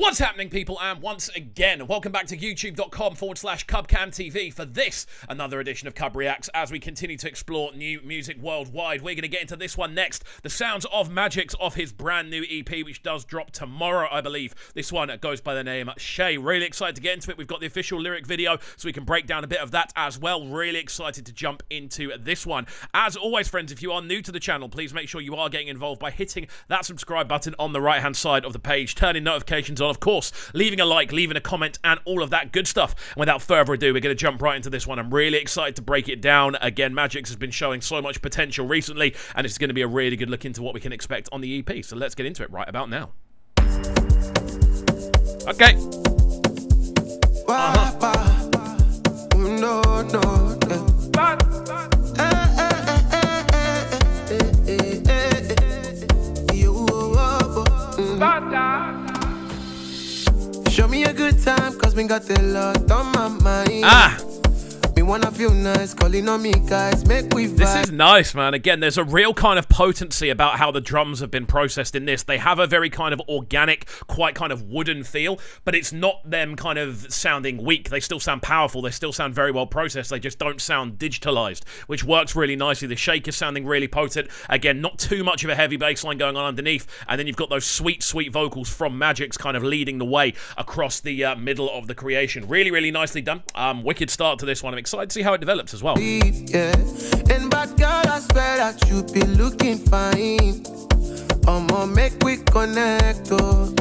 What's happening, people? And once again, welcome back to youtube.com/CubCamTV for this, another edition of Cub Reacts, as we continue to explore new music worldwide. We're going to get into this one next. The sounds of Magixx off his brand new EP, which does drop tomorrow, I believe. This one goes by the name Shaye. Really excited to get into it. We've got the official lyric video, so we can break down a bit of that as well. Really excited to jump into this one. As always, friends, if you are new to the channel, please make sure you are getting involved by hitting that subscribe button on the right-hand side of the page, turning notifications on, of course, leaving a like, leaving a comment, and all of that good stuff. And without further ado, we're going to jump right into this one. I'm really excited to break it down. Again, Magixx has been showing so much potential recently, and it's going to be a really good look into what we can expect on the EP. So let's get into it right about now. Okay. Show me a good time, cause we got a lot on my mind. Me wanna feel nice, calling on me guys, make we vibe. This is nice, man. Again, there's a real kind of potency about how the drums have been processed in this. They have a very kind of organic, quite kind of wooden feel, but it's not them kind of sounding weak. They still sound powerful. They still sound very well processed. They just don't sound digitalized, which works really nicely. The shake is sounding really potent. Again, not too much of a heavy bass line going on underneath, and then you've got those sweet, sweet vocals from Magixx kind of leading the way across the middle of the creation. Really, really nicely done. Wicked start to this one. I'm excited to see how it develops as well. Yeah. And bad girl, I swear that you be looking fine. I'ma make we connect, oh.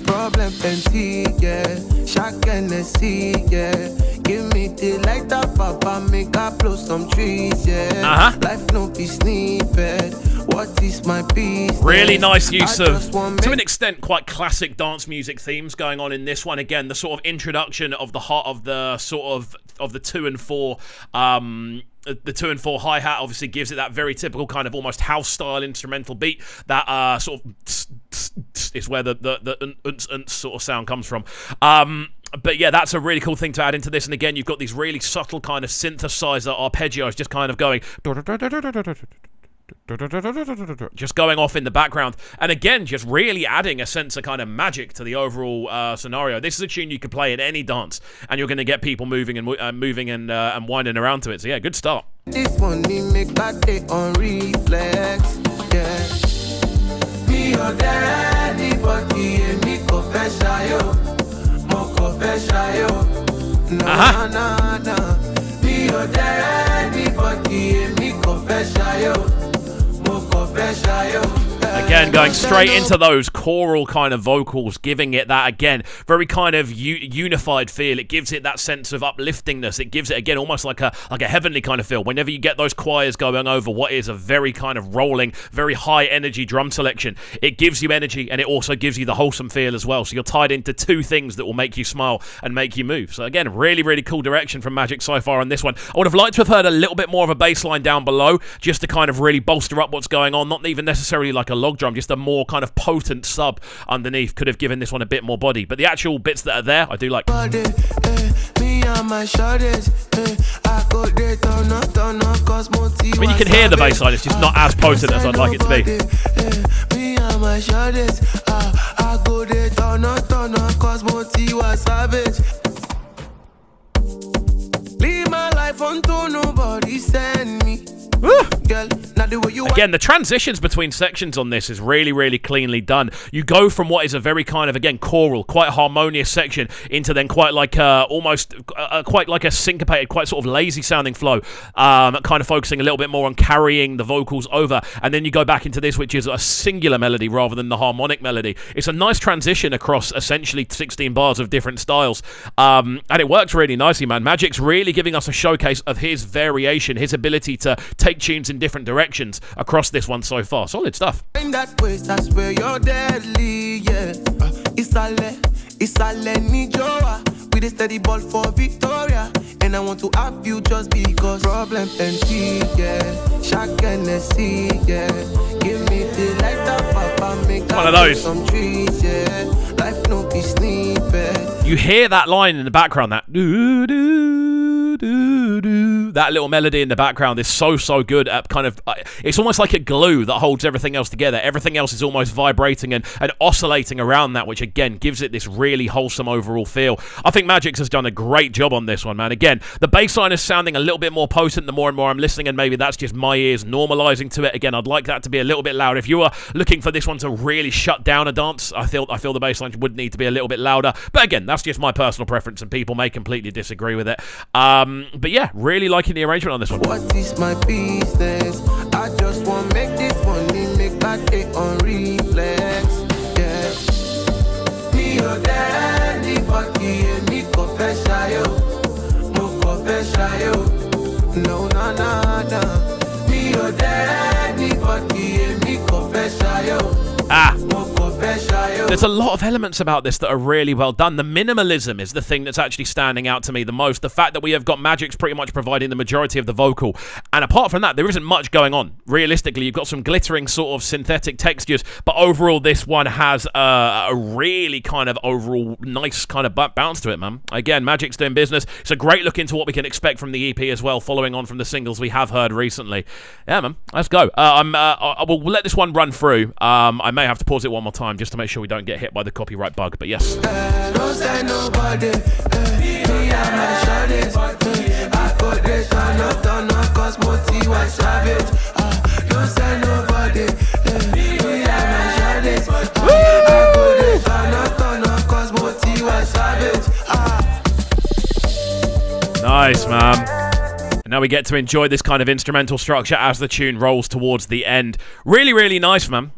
Problem plenty, yeah. Shock and see, yeah. Give me the light up, papa, make I blow some trees, yeah. Life no be snippet. What is my business? Really nice use of, to an extent, quite classic dance music themes going on in this one. Again, the sort of introduction of the heart of the sort of the 2 and 4. The 2 and 4 hi-hat obviously gives it that very typical kind of almost house-style instrumental beat. That sort of is where the sort of sound comes from. But yeah, that's a really cool thing to add into this. And again, you've got these really subtle kind of synthesizer arpeggios just kind of going, just going off in the background, and again just really adding a sense of kind of magic to the overall scenario. This is a tune you could play in any dance and you're going to get people moving and winding around to it. So yeah, good start. This money make that day on reflex, yeah. Me or daddy body and me confession yo, mo confession yo. Na na na. Me or daddy body and me confession yo. Again, going straight into those choral kind of vocals, giving it that, again, very kind of unified feel. It gives it that sense of upliftingness. It gives it, again, almost like a heavenly kind of feel. Whenever you get those choirs going over what is a very kind of rolling, very high energy drum selection, it gives you energy and it also gives you the wholesome feel as well. So you're tied into two things that will make you smile and make you move. So again, really, really cool direction from Magixx so far on this one. I would have liked to have heard a little bit more of a bass line down below, just to kind of really bolster up what's going on. Not even necessarily like a log drum, just a more kind of potent sub underneath could have given this one a bit more body. But the actual bits that are there, I do like. When you can hear the bass line, it's just not as potent as I'd like it to be. Leave my life until nobody send me. Girl, again, the transitions between sections on this is really, really cleanly done. You go from what is a very kind of, again, choral, quite harmonious section into then quite like almost quite like a syncopated, quite sort of lazy sounding flow, kind of focusing a little bit more on carrying the vocals over, and then you go back into this, which is a singular melody rather than the harmonic melody. It's a nice transition across essentially 16 bars of different styles, and it works really nicely, man. Magixx really giving us a showcase of his variation, his ability to take tunes in different directions across this one so far. Solid stuff. In that place, that's where you're deadly, yeah. It's a Lenny Joa with a steady ball for Victoria, and I want to have you just because problem plenty, yeah. Shock and see, yeah. Give me the light up, papa, make one of those. Some trees, yeah. Life no be snippet. You hear that line in the background, that doo doo That little melody in the background is so good at kind of, it's almost like a glue that holds everything else together. Everything else is almost vibrating and oscillating around that, which again gives it this really wholesome overall feel. I think Magixx has done a great job on this one, man. Again, the bass line is sounding a little bit more potent the more and more I'm listening, and maybe that's just my ears normalizing to it. Again, I'd like that to be a little bit louder. If you are looking for this one to really shut down a dance, I feel the bass line would need to be a little bit louder. But again, that's just my personal preference, and people may completely disagree with it. But yeah, really liking the arrangement on this one. What is my business? I just want to make this money, make back it on reflex. Yeah. Me or daddy, but me confess shayo. Mo confess shayo. No, no, no, no. Me or daddy, but me confess shayo. There's a lot of elements about this that are really well done. The minimalism is the thing that's actually standing out to me the most. The fact that we have got Magixx pretty much providing the majority of the vocal. And apart from that, there isn't much going on. Realistically, you've got some glittering sort of synthetic textures, but overall this one has a really kind of overall nice kind of bounce to it, man. Again, Magixx doing business. It's a great look into what we can expect from the EP as well, following on from the singles we have heard recently. Yeah, man, let's go. I will let this one run through. I may have to pause it one more time just to make sure we don't get hit by the copyright bug, but yes. Nice, man. And now we get to enjoy this kind of instrumental structure as the tune rolls towards the end. Really, really nice, man.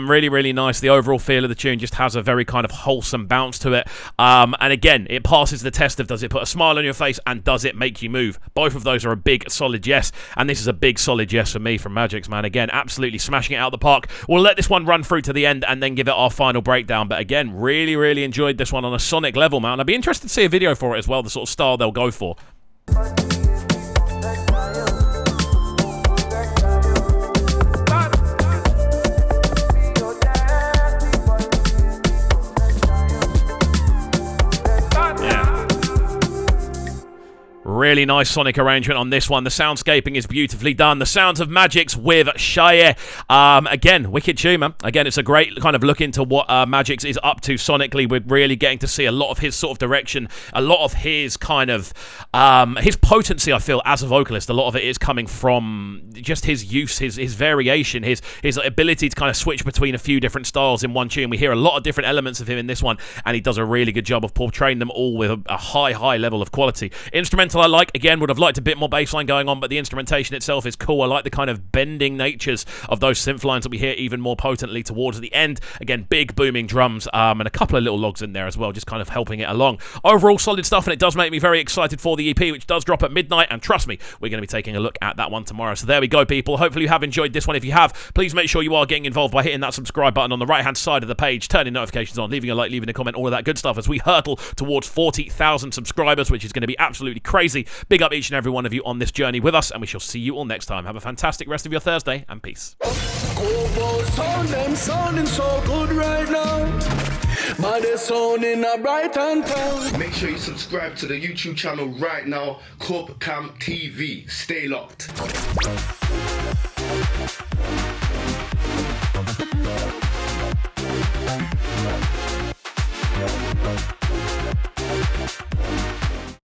Really, really nice. The overall feel of the tune just has a very kind of wholesome bounce to it. And again, it passes the test of does it put a smile on your face and does it make you move? Both of those are a big, solid yes. And this is a big, solid yes for me from Magixx, man. Again, absolutely smashing it out of the park. We'll let this one run through to the end and then give it our final breakdown. But again, really, really enjoyed this one on a sonic level, man. I'd be interested to see a video for it as well, the sort of style they'll go for. Really nice sonic arrangement on this one. The soundscaping is beautifully done. The sounds of Magixx with Shaye. Again, wicked tune, man. Again, it's a great kind of look into what Magixx is up to sonically. We're really getting to see a lot of his sort of direction, a lot of his kind of his potency, I feel, as a vocalist. A lot of it is coming from just his use, his variation, his ability to kind of switch between a few different styles in one tune. We hear a lot of different elements of him in this one, and he does a really good job of portraying them all with a high level of quality. Instrumental I like, again, would have liked a bit more bass line going on, but the instrumentation itself is cool. I like the kind of bending natures of those synth lines that we hear even more potently towards the end. Again, big booming drums and a couple of little logs in there as well, just kind of helping it along. Overall, solid stuff, and it does make me very excited for the EP, which does drop at midnight, and trust me, we're going to be taking a look at that one tomorrow. So there we go, people. Hopefully you have enjoyed this one. If you have, please make sure you are getting involved by hitting that subscribe button on the right-hand side of the page, turning notifications on, leaving a like, leaving a comment, all of that good stuff as we hurtle towards 40,000 subscribers, which is going to be absolutely crazy. Big up each and every one of you on this journey with us, and we shall see you all next time. Have a fantastic rest of your Thursday, and peace. Sounding so good right now. But they're sounding a bright and town. Make sure you subscribe to the YouTube channel right now, CUBREACTS TV. Stay locked.